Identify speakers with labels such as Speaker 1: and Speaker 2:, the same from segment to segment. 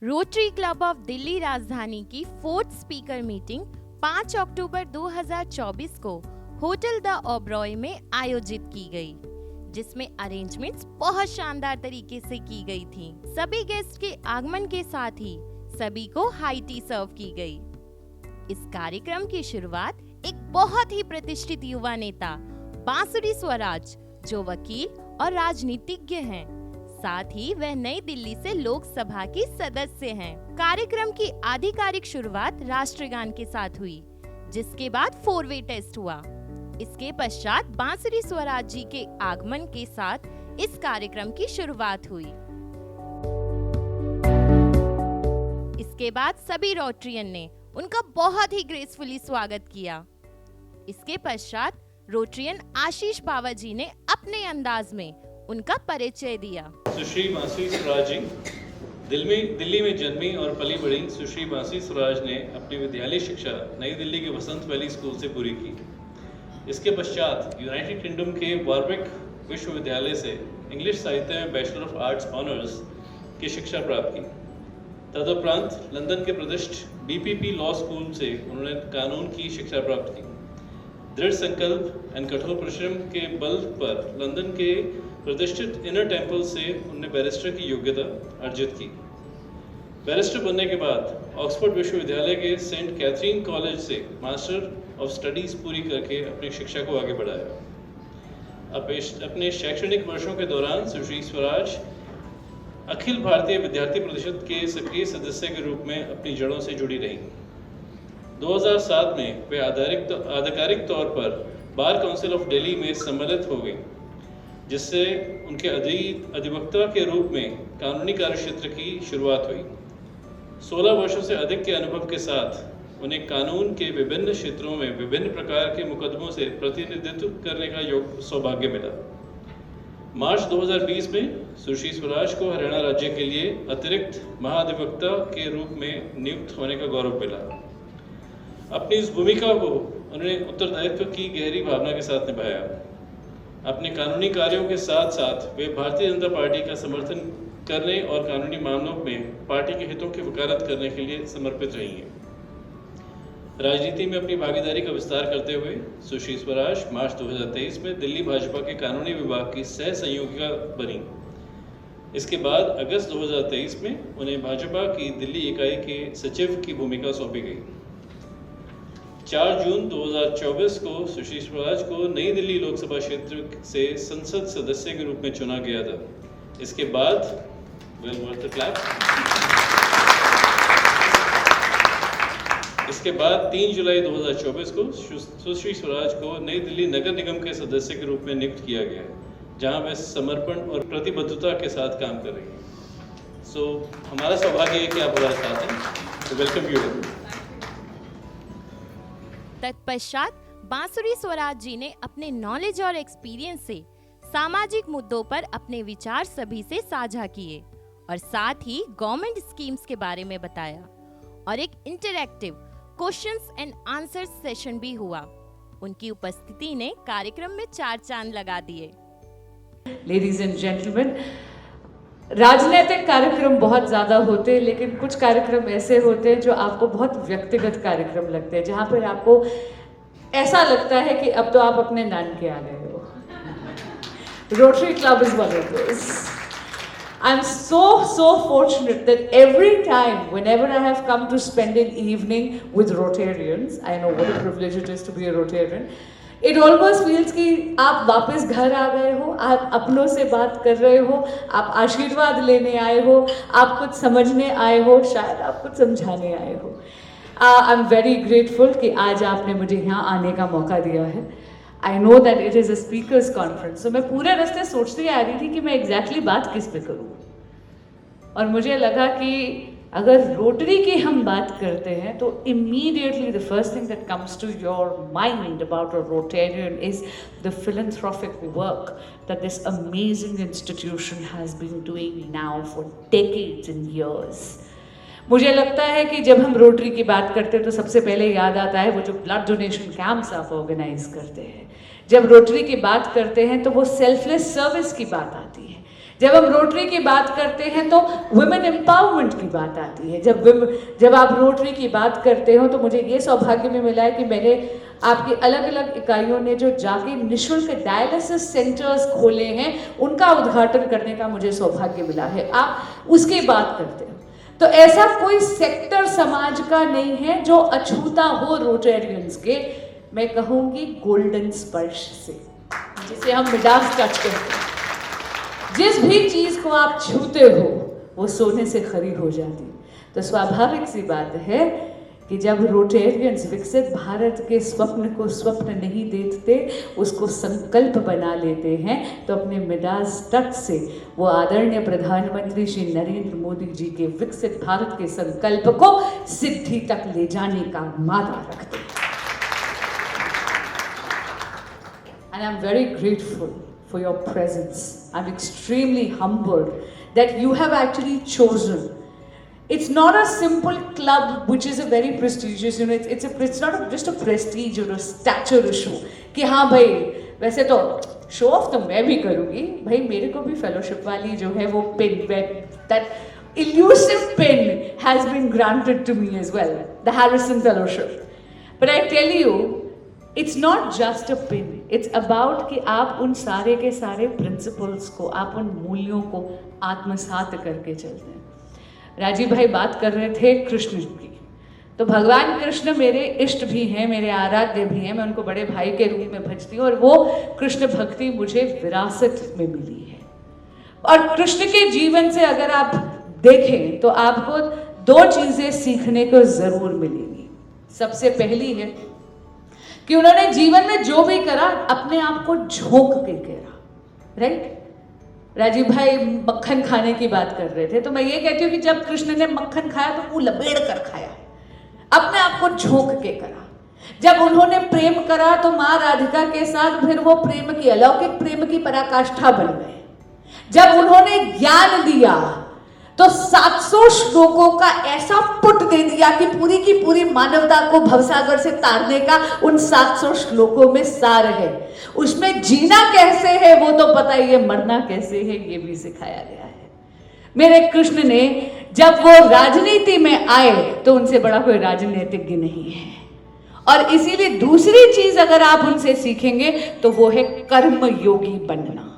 Speaker 1: Rotary club of Delhi राजधानी की 4th speaker meeting 5 अक्टूबर 2024 को होटल द ओबरॉय में आयोजित की गई, जिसमें अरेंजमेंट्स बहुत शानदार तरीके से की गई थी। सभी गेस्ट के आगमन के साथ ही सभी को हाई टी सर्व की गई। इस कार्यक्रम की शुरुआत एक बहुत ही प्रतिष्ठित युवा नेता बांसुरी स्वराज, जो वकील और राजनीतिज्ञ हैं, साथ ही वह नई दिल्ली से लोकसभा की सदस्य हैं। कार्यक्रम की आधिकारिक शुरुआत राष्ट्रगान के साथ हुई, जिसके बाद 4-वे टेस्ट हुआ। इसके पश्चात बांसुरी स्वराज जी के आगमन के साथ इस कार्यक्रम की शुरुआत हुई। इसके बाद सभी रोटरियन ने उनका बहुत ही ग्रेसफुली स्वागत किया। इसके पश्चात रोटरियन आशीष बावा जी ने अपने अंदाज में उनका परिचय दिया।
Speaker 2: सुश्री बांसुरी स्वराज जी दिल्ली में जन्मी और पली बढ़ी सुश्री बांसुरी स्वराज ने अपनी विद्यालय शिक्षा नई दिल्ली के वसंत वैली स्कूल से पूरी की। इसके पश्चात यूनाइटेड किंगडम के वारविक विश्वविद्यालय से इंग्लिश साहित्य में बैचलर ऑफ आर्ट्स ऑनर्स की शिक्षा प्राप्त की। तदुपरांत लंदन के प्रतिष्ठित BPP लॉ स्कूल से उन्होंने कानून की शिक्षा प्राप्त की। दृढ़ संकल्प एवं कठोर परिश्रम के बल पर लंदन के प्रतिष्ठित इनर टेम्पल से उन्होंने बैरिस्टर की योग्यता अर्जित की। बैरिस्टर बनने के बाद ऑक्सफोर्ड विश्वविद्यालय के सेंट कैथरीन कॉलेज से मास्टर ऑफ स्टडीज पूरी करके अपनी शिक्षा को आगे बढ़ाया। अपने शैक्षणिक वर्षों के दौरान सुश्री स्वराज अखिल भारतीय विद्यार्थी परिषद के सक्रिय सदस्य के रूप में अपनी जड़ों से जुड़ी रहीं। 2007 में वे आधिकारिक तौर पर बार काउंसिल ऑफ दिल्ली में सम्मिलित हो गई, जिससे उनके अधिवक्ता के रूप में कानूनी कार्यक्षेत्र की शुरुआत हुई। 16 वर्षों से अधिक के अनुभव के साथ उन्हें कानून के विभिन्न क्षेत्रों में विभिन्न प्रकार के मुकदमों से प्रतिनिधित्व करने का सौभाग्य मिला। मार्च 2020 में सुश्री स्वराज को हरियाणा राज्य के लिए अतिरिक्त महाधिवक्ता के रूप में नियुक्त होने का गौरव मिला। अपनी इस भूमिका को उन्होंने उत्तरदायित्व की गहरी भावना के साथ निभाया। अपने कानूनी कार्यों के साथ साथ वे भारतीय जनता पार्टी का समर्थन करने और कानूनी मामलों में पार्टी के हितों की वकालत करने के लिए समर्पित रही हैं। राजनीति में अपनी भागीदारी का विस्तार करते हुए सुश्री स्वराज मार्च 2023 में दिल्ली भाजपा के कानूनी विभाग की सह संयोजिका बनी। इसके बाद अगस्त 2023 में उन्हें भाजपा की दिल्ली इकाई के सचिव की भूमिका सौंपी गई। 4 जून 2024 को सुश्री स्वराज को नई दिल्ली लोकसभा क्षेत्र से संसद सदस्य के रूप में चुना गया था। इसके बाद इसके बाद 3 जुलाई 2024 को सुश्री स्वराज को नई दिल्ली नगर निगम के सदस्य के रूप में नियुक्त किया गया है, जहां वे समर्पण और प्रतिबद्धता के साथ काम कर रही हैं। हमारा सौभाग्य है कि आप हमारे साथ हैं, तो वेलकम यू।
Speaker 1: तत्पश्चात बांसुरी स्वराज जी ने अपने नॉलेज और एक्सपीरियंस से सामाजिक मुद्दों पर अपने विचार सभी से साझा किए और साथ ही गवर्नमेंट स्कीम्स के बारे में बताया और एक interactive questions and answers session भी हुआ। उनकी उपस्थिति ने कार्यक्रम में 4 चांद लगा दिए।
Speaker 3: लेडीज एंड जेंटलमैन, राजनीतिक कार्यक्रम बहुत ज़्यादा होते हैं, लेकिन कुछ कार्यक्रम ऐसे होते हैं जो आपको बहुत व्यक्तिगत कार्यक्रम लगते हैं, जहाँ पर आपको ऐसा लगता है कि अब तो आप अपने नानके आ गए हो। Rotary club is one of this. I'm so fortunate that every time, whenever I have come to spend an evening with Rotarians, I know what a privilege it is to be a Rotarian, it almost feels कि आप वापस घर आ गए हो, आप अपनों से बात कर रहे हो, आप आशीर्वाद लेने आए हो, आप कुछ समझने आए हो, शायद आप कुछ समझाने आए हो। आई एम वेरी ग्रेटफुल कि आज आपने मुझे यहाँ आने का मौका दिया है। I know that it is a speakers conference, तो मैं पूरे रास्ते सोचती आ रही थी कि मैं एग्जैक्टली बात किस पे करूँ, और मुझे लगा कि अगर रोटरी की हम बात करते हैं तो immediately the first thing that comes to your mind about a Rotarian is the philanthropic work that this amazing institution has been doing now for decades and years. मुझे लगता है कि जब हम रोटरी की बात करते हैं तो सबसे पहले याद आता है वो जो ब्लड डोनेशन कैंप्स आप ऑर्गेनाइज करते हैं। जब रोटरी की बात करते हैं तो वो सेल्फलेस सर्विस की बात आती है। जब हम रोटरी की बात करते हैं तो वुमेन एम्पावरमेंट की बात आती है। जब आप रोटरी की बात करते हो तो मुझे ये सौभाग्य में मिला है कि मैंने आपकी अलग अलग इकाइयों ने जो जाके निःशुल्क डायलिसिस सेंटर्स खोले हैं उनका उद्घाटन करने का मुझे सौभाग्य मिला है। आप उसकी बात करते हो तो ऐसा कोई सेक्टर समाज का नहीं है जो अछूता हो रोटेरियंस के, मैं कहूँगी गोल्डन स्पर्श से, जिसे हम मिडास टच कहते हैं। जिस भी चीज को आप छूते हो वो सोने से खरी हो जाती। तो स्वाभाविक सी बात है कि जब रोटेरियंस विकसित भारत के स्वप्न को स्वप्न नहीं देखते, उसको संकल्प बना लेते हैं, तो अपने मिडास तट से वो आदरणीय प्रधानमंत्री श्री नरेंद्र मोदी जी के विकसित भारत के संकल्प को सिद्धि तक ले जाने का मादा रखते हैं। And I'm very grateful for your presence. I'm extremely humbled that you have actually chosen. It's not a simple club which is a very prestigious, it's not just a prestige or a stature issue कि हाँ भाई वैसे तो show off तो मैं भी करूँगी भाई, मेरे को भी फेलोशिप वाली जो है वो pin, that elusive pin has been granted to me as well, the Harrison Fellowship. But I tell you, it's not just a pin, it's about कि आप उन सारे के सारे प्रिंसिपल्स को, आप उन मूल्यों को आत्मसात करके चलते हैं। राजीव भाई बात कर रहे थे कृष्ण की, तो भगवान कृष्ण मेरे इष्ट भी हैं, मेरे आराध्य भी हैं, मैं उनको बड़े भाई के रूप में भजती हूँ और वो कृष्ण भक्ति मुझे विरासत में मिली है। और कृष्ण के जीवन से अगर आप देखें तो आपको दो चीज़ें सीखने को ज़रूर मिलेंगी। सबसे पहली है कि उन्होंने जीवन में जो भी करा अपने आप को झोंक के करा, राइट। राजीव भाई मक्खन खाने की बात कर रहे थे, तो मैं ये कहती हूँ कि जब कृष्ण ने मक्खन खाया तो वो लपेड़ कर खाया, अपने आप को झोंक के करा। जब उन्होंने प्रेम करा तो माँ राधिका के साथ फिर वो प्रेम की, अलौकिक प्रेम की पराकाष्ठा बन गए। जब उन्होंने ज्ञान दिया तो 700 श्लोकों का ऐसा पुट दे दिया कि पूरी की पूरी मानवता को भवसागर से तारने का उन 700 श्लोकों में सार है। उसमें जीना कैसे है वो तो पता ही है, मरना कैसे है ये भी सिखाया गया है। मेरे कृष्ण ने जब वो राजनीति में आए तो उनसे बड़ा कोई राजनीतिज्ञ नहीं है। और इसीलिए दूसरी चीज अगर आप उनसे सीखेंगे तो वो है कर्म योगी बनना,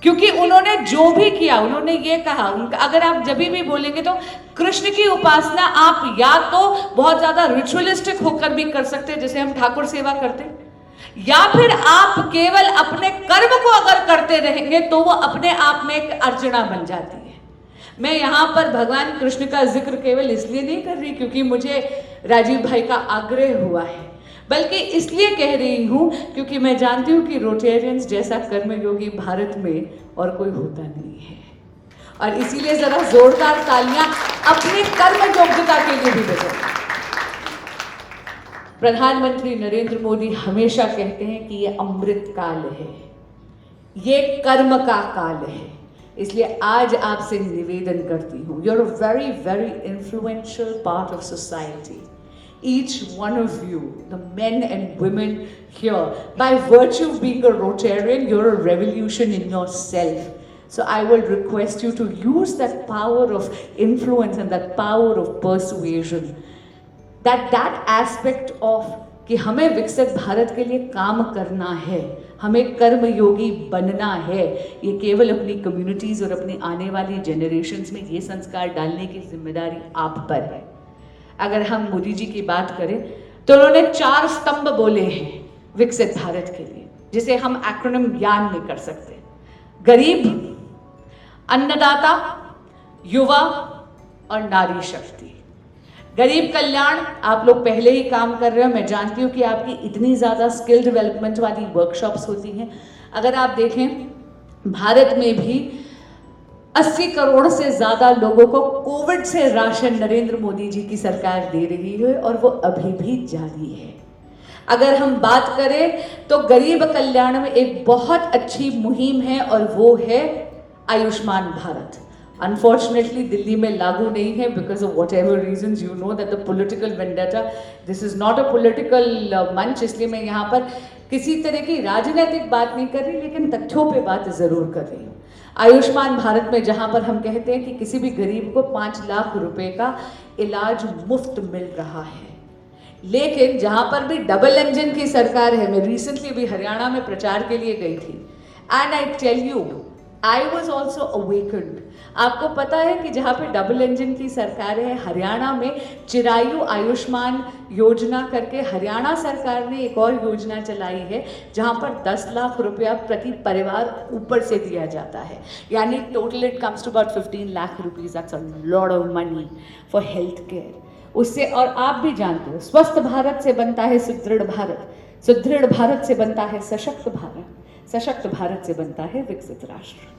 Speaker 3: क्योंकि उन्होंने जो भी किया, उन्होंने ये कहा, उनका अगर आप जब भी बोलेंगे तो कृष्ण की उपासना आप या तो बहुत ज्यादा रिचुअलिस्टिक होकर भी कर सकते हैं जैसे हम ठाकुर सेवा करते, या फिर आप केवल अपने कर्म को अगर करते रहेंगे तो वो अपने आप में एक अर्चना बन जाती है। मैं यहाँ पर भगवान कृष्ण का जिक्र केवल इसलिए नहीं कर रही क्योंकि मुझे राजीव भाई का आग्रह हुआ है, बल्कि इसलिए कह रही हूँ क्योंकि मैं जानती हूँ कि रोटेरियंस जैसा कर्मयोगी भारत में और कोई होता नहीं है। और इसीलिए जरा जोरदार तालियां अपनी कर्म योग्यता के लिए भी बजाएं। प्रधानमंत्री नरेंद्र मोदी हमेशा कहते हैं कि ये अमृत काल है, ये कर्म का काल है। इसलिए आज आपसे निवेदन करती हूँ, you are a very very influential part of society. Each one of you, the men and women here, by virtue of being a Rotarian, you're a revolution in yourself. So I will request you to use that power of influence and that power of persuasion. That aspect of कि हमें विकसित भारत के लिए काम करना है, हमें कर्मयोगी बनना है, ये केवल अपनी कम्युनिटीज और अपनी आने वाली जनरेशन्स में ये संस्कार डालने की जिम्मेदारी आप पर है। अगर हम मोदी जी की बात करें तो उन्होंने 4 स्तंभ बोले हैं विकसित भारत के लिए, जिसे हम एक्रोनिम ज्ञान में कर सकते। गरीब, अन्नदाता, युवा और नारी शक्ति। गरीब कल्याण आप लोग पहले ही काम कर रहे हो, मैं जानती हूँ कि आपकी इतनी ज़्यादा स्किल डेवलपमेंट वाली वर्कशॉप्स होती हैं। अगर आप देखें भारत में भी 80 करोड़ से ज़्यादा लोगों को कोविड से राशन नरेंद्र मोदी जी की सरकार दे रही है और वो अभी भी जारी है। अगर हम बात करें तो गरीब कल्याण में एक बहुत अच्छी मुहिम है और वो है आयुष्मान भारत। अनफॉर्चुनेटली दिल्ली में लागू नहीं है because of whatever reason, you know that the political vendetta, this is not a political मंच, इसलिए मैं यहाँ पर किसी तरह की राजनीतिक बात नहीं कर रही लेकिन तथ्यों पे बात जरूर कर रही हूँ। आयुष्मान भारत में जहां पर हम कहते हैं कि किसी भी गरीब को 5 लाख रुपए का इलाज मुफ्त मिल रहा है, लेकिन जहां पर भी डबल इंजन की सरकार है, मैं रिसेंटली भी हरियाणा में प्रचार के लिए गई थी, and I tell you I was also awakened. आपको पता है कि जहाँ पे डबल इंजन की सरकार है, हरियाणा में चिरायु आयुष्मान योजना करके हरियाणा सरकार ने एक और योजना चलाई है जहाँ पर 10 लाख रुपया प्रति परिवार ऊपर से दिया जाता है, यानी total it comes to about 15 lakh rupees. That's a lot of money for health care. उससे, और आप भी जानते हो, स्वस्थ भारत से बनता है सुदृढ़ भारत, सुदृढ़ भारत से बनता है सशक्त भारत, सशक्त भारत से बनता है विकसित राष्ट्र।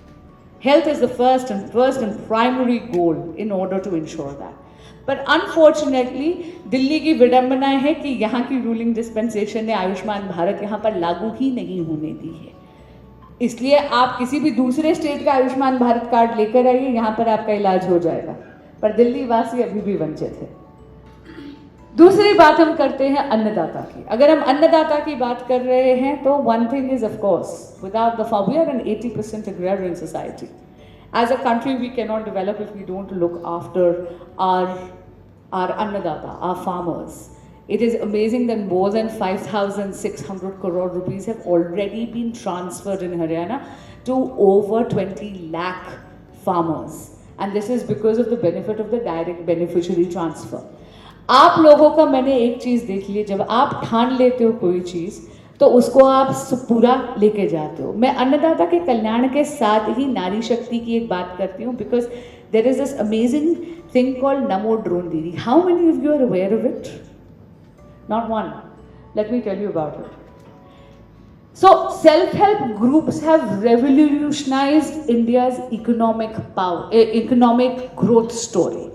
Speaker 3: Health is the first and primary goal in order to ensure that. But unfortunately, Delhi की विडंबना है कि यहाँ की रूलिंग डिस्पेंसेशन ने आयुष्मान भारत यहाँ पर लागू ही नहीं होने दी है। इसलिए आप किसी भी दूसरे स्टेट का आयुष्मान भारत कार्ड लेकर आइए, यहाँ पर आपका इलाज हो जाएगा, पर दिल्ली वासी अभी भी वंचित है। दूसरी बात हम करते हैं अन्नदाता की। अगर हम अन्नदाता की बात कर रहे हैं तो one thing is of course, without the farm, we are an 80% agrarian society. As a country we cannot develop if we don't look after our annadata, our farmers. It is amazing that more than 5,600 crore rupees have already been transferred in Haryana to over 20 lakh farmers, and this is because of the benefit of the direct beneficiary transfer. आप लोगों का मैंने एक चीज देख ली, जब आप ठान लेते हो कोई चीज तो उसको आप पूरा लेके जाते हो। मैं अन्नदाता के कल्याण के साथ ही नारी शक्ति की एक बात करती हूँ, because there is this amazing thing called Namo drone Didi. How many of you are aware of it? Not one. Let me tell you about it. So self-help groups have revolutionized India's economic growth story.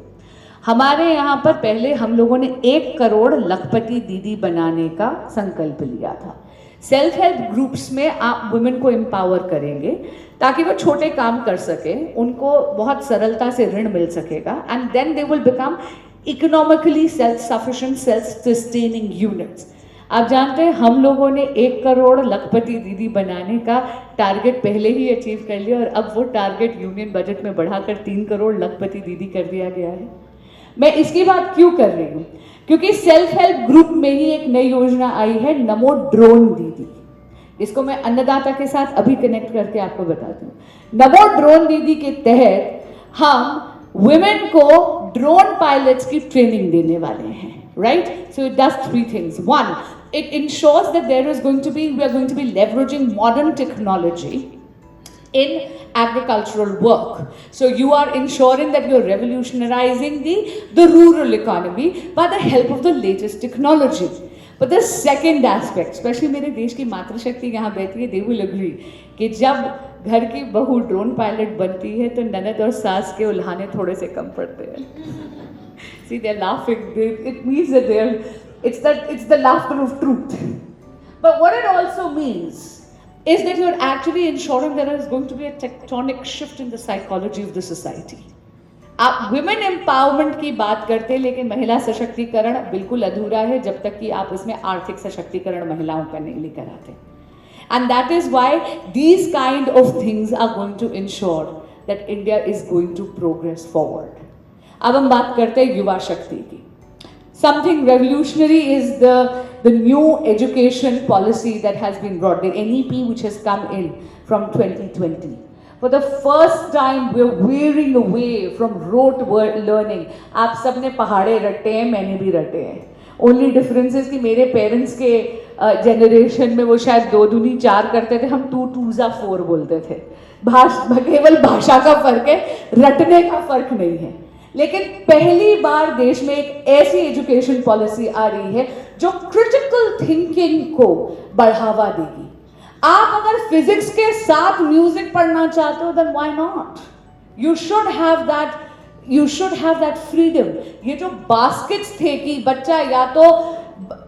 Speaker 3: हमारे यहाँ पर पहले हम लोगों ने 1 करोड़ लखपति दीदी बनाने का संकल्प लिया था। सेल्फ हेल्प ग्रुप्स में आप वुमेन को एम्पावर करेंगे ताकि वो छोटे काम कर सके, उनको बहुत सरलता से ऋण मिल सकेगा, and then they will become economically self sufficient, self sustaining units. आप जानते हैं हम लोगों ने 1 करोड़ लखपति दीदी बनाने का टारगेट पहले ही अचीव कर लिया, और अब वो टारगेट यूनियन बजट में बढ़ाकर 3 करोड़ लखपति दीदी कर दिया गया है। मैं इसकी बात क्यों कर रही हूँ? क्योंकि सेल्फ हेल्प ग्रुप में ही एक नई योजना आई है, नमो ड्रोन दीदी। इसको मैं अन्नदाता के साथ अभी कनेक्ट करके आपको बताती हूँ। नमो ड्रोन दीदी के तहत हम वुमेन को ड्रोन पायलट्स की ट्रेनिंग देने वाले हैं, right? So it does 3 things. 1, it ensures that we are going to be leveraging modern technology in agricultural work. So you are ensuring that you are revolutionizing the rural economy by the help of the latest technology. But the second aspect, especially मेरे देश की मातृशक्ति यहाँ बैठी है, they will agree कि जब घर की बहू ड्रोन पायलट बनती है तो ननद और सास के उल्हाने थोड़े से कम पड़ते हैं। See, they're laughing. It means that it's the laughter of truth. But what it also means is that you're actually ensuring there is going to be a tectonic shift in the psychology of the society. आप women empowerment की बात करते हैं, लेकिन महिला सशक्तिकरण बिल्कुल अधूरा है जब तक कि आप इसमें आर्थिक सशक्तिकरण महिलाओं का नहीं लेकर आते. And that is why these kind of things are going to ensure that India is going to progress forward. अब हम बात करते हैं युवा शक्ति की. Something revolutionary is the new education policy that has been brought, the NEP which has come in from 2020. For the first time we are veering away from rote learning. आप सब ने पहाड़े रटे हैं, मैंने भी रटे हैं. Only difference is कि मेरे पेरेंट्स के जनरेशन में वो शायद 2 दूनी 4 करते थे, हम 2 2 4 बोलते थे. केवल भाषा का फर्क है, रटने का फर्क नहीं है. लेकिन पहली बार देश में एक ऐसी एजुकेशन पॉलिसी आ रही है जो क्रिटिकल थिंकिंग को बढ़ावा देगी. आप अगर फिजिक्स के साथ म्यूजिक पढ़ना चाहते हो, then why not? You should have that freedom. ये जो बास्केट्स थे कि बच्चा या तो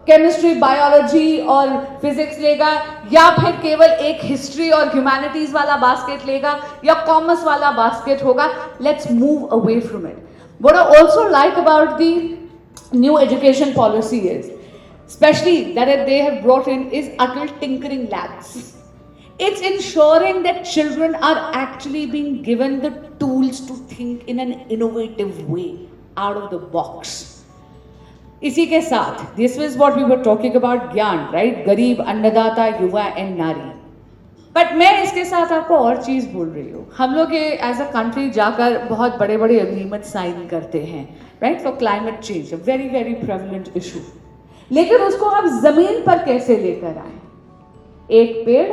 Speaker 3: केमिस्ट्री, बायोलॉजी और फिजिक्स लेगा, या फिर केवल एक हिस्ट्री और ह्यूमैनिटीज वाला बास्केट लेगा, या कॉमर्स वाला बास्केट होगा, let's move away from it. What I also like about the new education policy is, especially that they have brought in, is Atal Tinkering Labs. It's ensuring that children are actually being given the tools to think in an innovative way, out of the box. इसी के साथ, this was what we were talking about ज्ञान, right? गरीब, अन्नदाता, युवा and नारी. But मैं इसके साथ आपको और चीज़ बोल रही हूँ. हम लोग ये एज अ कंट्री जाकर बहुत बड़े बड़े एग्रीमेंट साइन करते हैं, right, for climate change, very very prevalent issue. लेकिन उसको आप जमीन पर कैसे लेकर आए? एक पेड़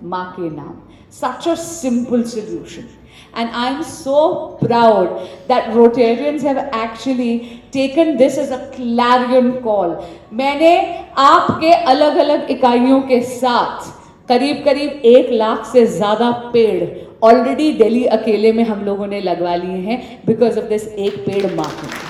Speaker 3: माँ के नाम. Such a simple solution. And I'm so proud that Rotarians have actually taken this as a clarion call. मैंने आपके अलग अलग इकाइयों के साथ करीब करीब 1 लाख से ज़्यादा पेड़ ऑलरेडी दिल्ली अकेले में हम लोगों ने लगवा लिए हैं बिकॉज ऑफ दिस एक पेड़ माँ के नाम.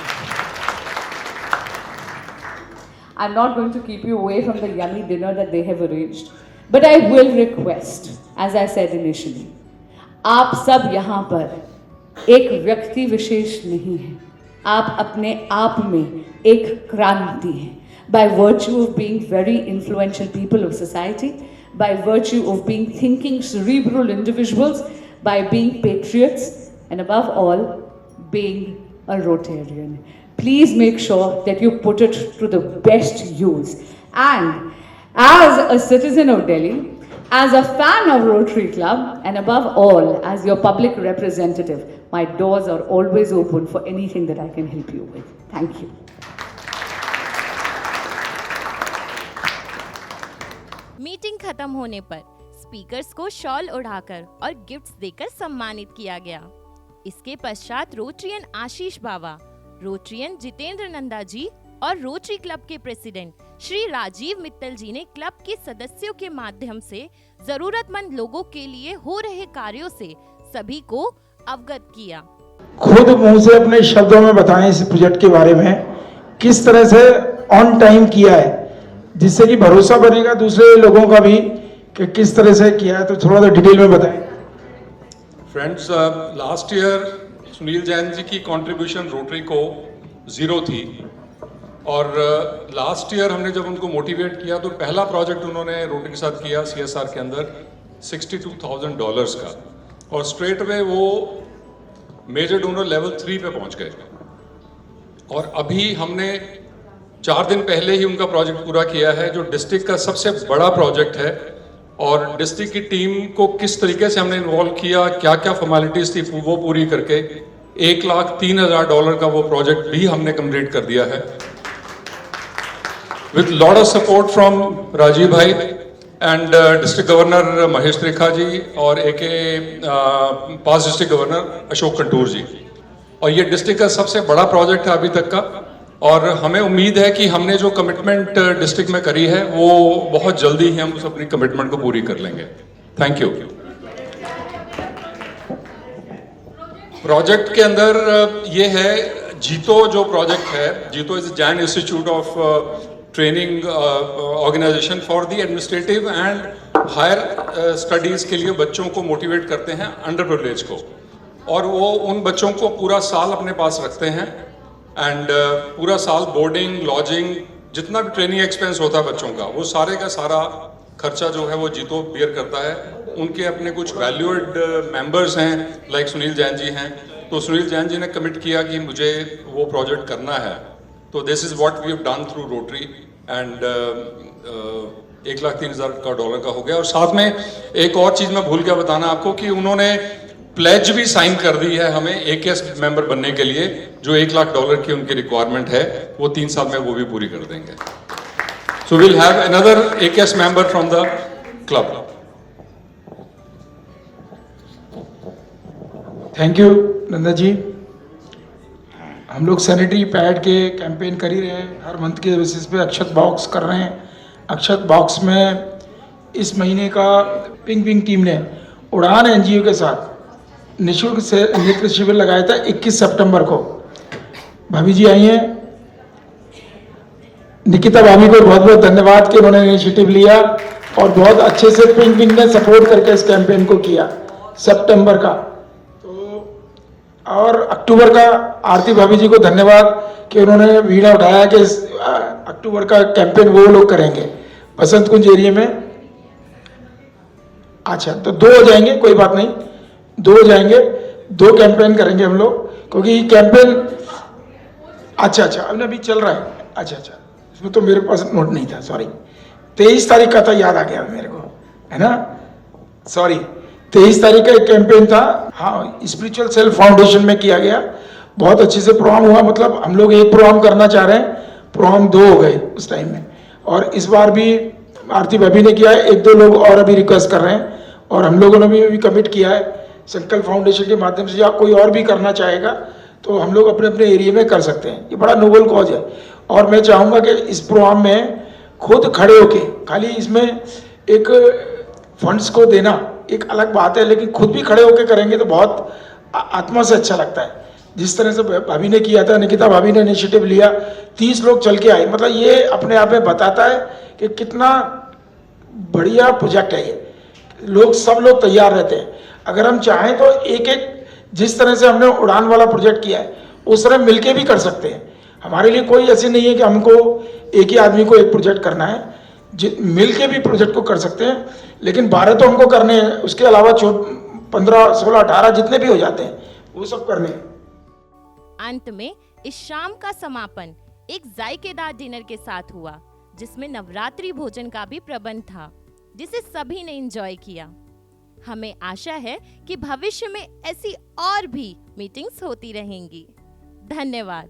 Speaker 3: I'm not going to keep you away from the yummy dinner that they have arranged, but I will request, as I said initially, आप सब यहाँ पर एक व्यक्ति विशेष नहीं हैं. आप अपने आप में एक क्रांति हैं. By virtue of being very influential people of society, by virtue of being thinking cerebral individuals, by being patriots, and above all, being a Rotarian. Please make sure that you put it to the best use. And as a citizen of Delhi, as a fan of Rotary Club, and above all, as your public representative, my doors are always open for anything that I can help you with. Thank you.
Speaker 1: Meeting खत्म होने पर speakers को shawl उड़ाकर और gifts देकर सम्मानित किया गया. इसके पश्चात रोटरियन आशीष बावा, रोटरियन जितेंद्र नंदा जी और रोटरी क्लब के प्रेसिडेंट श्री राजीव मित्तल जी ने क्लब के सदस्यों के माध्यम से जरूरतमंद लोगों के लिए हो रहे कार्यों से सभी को अवगत किया.
Speaker 4: खुद मुंह से अपने शब्दों में बताएं इस प्रोजेक्ट के बारे में, किस तरह से ऑन टाइम किया है, जिससे कि भरोसा बनेगा दूसरे लोगों का भी कि किस तरह से किया है. तो थोड़ा सा डिटेल में बताएं.
Speaker 5: Friends, last year Sunil Jain ji की कंट्रीब्यूशन रोटरी को 0 थी और लास्ट ईयर हमने जब उनको मोटिवेट किया तो पहला प्रोजेक्ट उन्होंने रोटरी के साथ किया CSR के अंदर $62,000 का, और स्ट्रेट वे वो मेजर डोनर लेवल 3 पे पहुंच गए. और अभी हमने 4 दिन पहले ही उनका प्रोजेक्ट पूरा किया है, जो डिस्ट्रिक्ट का सबसे बड़ा प्रोजेक्ट है. और डिस्ट्रिक्ट की टीम को किस तरीके से हमने इन्वॉल्व किया, क्या क्या फॉर्मेलिटीज थी, वो पूरी करके $1,03,000 का वो प्रोजेक्ट भी हमने कंप्लीट कर दिया है with lot of support from Rajiv भाई and district governor Mahesh Trikha ji और past district governor Ashok Kantoor ji. और ये डिस्ट्रिक्ट का सबसे बड़ा प्रोजेक्ट है अभी तक का, और हमें उम्मीद है कि हमने जो कमिटमेंट डिस्ट्रिक्ट में करी है वो बहुत जल्दी ही हम उस अपनी कमिटमेंट को पूरी कर लेंगे. Thank you. प्रोजेक्ट के अंदर ये है जीतो, जो प्रोजेक्ट है JITO is Jain institute of training organization for the administrative and higher studies के लिए बच्चों को मोटिवेट करते हैं, अंडर प्रिविलेज को, और वो उन बच्चों को पूरा साल अपने पास रखते हैं एंड पूरा साल बोर्डिंग, लॉजिंग, जितना भी ट्रेनिंग एक्सपेंस होता है बच्चों का, वो सारे का सारा खर्चा जो है वो जीतो बियर करता है. उनके अपने कुछ वैल्यूड मेंबर्स हैं, लाइक सुनील जैन जी हैं, तो सुनील जैन जी ने कमिट किया कि मुझे वो प्रोजेक्ट करना है. तो this is what we have done through Rotary and $1,03,000 का हो गया. और साथ में एक और चीज़ मैं भूल गया बताना आपको कि उन्होंने प्लेज भी साइन कर दी है हमें AKS मेंबर बनने के लिए, जो $1,00,000 की उनकी रिक्वायरमेंट है, वो 3 साल में वो भी पूरी कर देंगे. So will have another AKS member from the club.
Speaker 4: Thank you Nanda ji. हम लोग सैनिटरी पैड के कैंपेन कर ही रहे हैं, हर मंथ के बेसिस पे अक्षत बॉक्स कर रहे हैं. अक्षत बॉक्स में इस महीने का पिंक टीम ने उड़ान NGO के साथ निःशुल्क से नृत्य शिविर लगाया था 21 सितंबर को. भाभी जी आई हैं, निकिता भाभी को बहुत बहुत धन्यवाद कि उन्होंने इनिशिएटिव लिया और बहुत अच्छे से पिंक ने सपोर्ट करके इस कैंपेन को किया सितंबर का. तो और अक्टूबर का आरती भाभी जी को धन्यवाद कि उन्होंने वीणा उठाया कि इस अक्टूबर का कैंपेन वो लोग करेंगे बसंत कुंज एरिया में. अच्छा, तो 2 हो जाएंगे, कोई बात नहीं, 2 हो जाएंगे, 2 कैंपेन करेंगे हम लोग, क्योंकि ये कैंपेन अच्छा अभी चल रहा है। अच्छा, इसमें तो मेरे पास नोट नहीं था, सॉरी। 23 तारीख का था, याद आ गया मेरे को, है ना, सॉरी। 23 तारीख का एक कैंपेन था, हाँ, स्पिरिचुअल सेल्फ फाउंडेशन में किया गया, बहुत अच्छे से प्रोग्राम हुआ। मतलब हम लोग एक प्रोग्राम करना चाह रहे हैं, प्रोग्राम 2 हो गए उस टाइम में, और इस बार भी आरती भाभी ने किया है, 1-2 लोग और अभी रिक्वेस्ट कर रहे हैं, और हम लोगों ने भी कमिट किया है संकल्प फाउंडेशन के माध्यम से, या कोई और भी करना चाहेगा तो हम लोग अपने अपने एरिया में कर सकते हैं। ये बड़ा नोबल कॉज है, और मैं चाहूँगा कि इस प्रोग्राम में खुद खड़े होके, खाली इसमें एक फंड्स को देना एक अलग बात है, लेकिन खुद भी खड़े होके करेंगे तो बहुत आत्मा से अच्छा लगता है। जिस तरह से भाभी ने किया था, निकिता भाभी ने इनिशिएटिव लिया, 30 लोग चल के आए, मतलब ये अपने आप में बताता है कि कितना बढ़िया प्रोजेक्ट है ये। सब लोग तैयार रहते हैं, अगर हम चाहें तो एक जिस तरह से हमने उड़ान वाला प्रोजेक्ट किया है उस तरह मिलके भी कर सकते हैं। हमारे लिए कोई ऐसे नहीं है कि हमको एक ही आदमी को एक प्रोजेक्ट करना है, मिलके भी प्रोजेक्ट को कर सकते हैं, लेकिन 12 तो हमको करने हैं, उसके अलावा 15, 16, 18 जितने भी हो जाते हैं वो सब करने हैं।
Speaker 1: अंत में इस शाम का समापन एक जायकेदार डिनर के साथ हुआ, जिसमें नवरात्रि भोजन का भी प्रबंध था, जिसे सभी ने एंजॉय किया। हमें आशा है कि भविष्य में ऐसी और भी मीटिंग्स होती रहेंगी। धन्यवाद।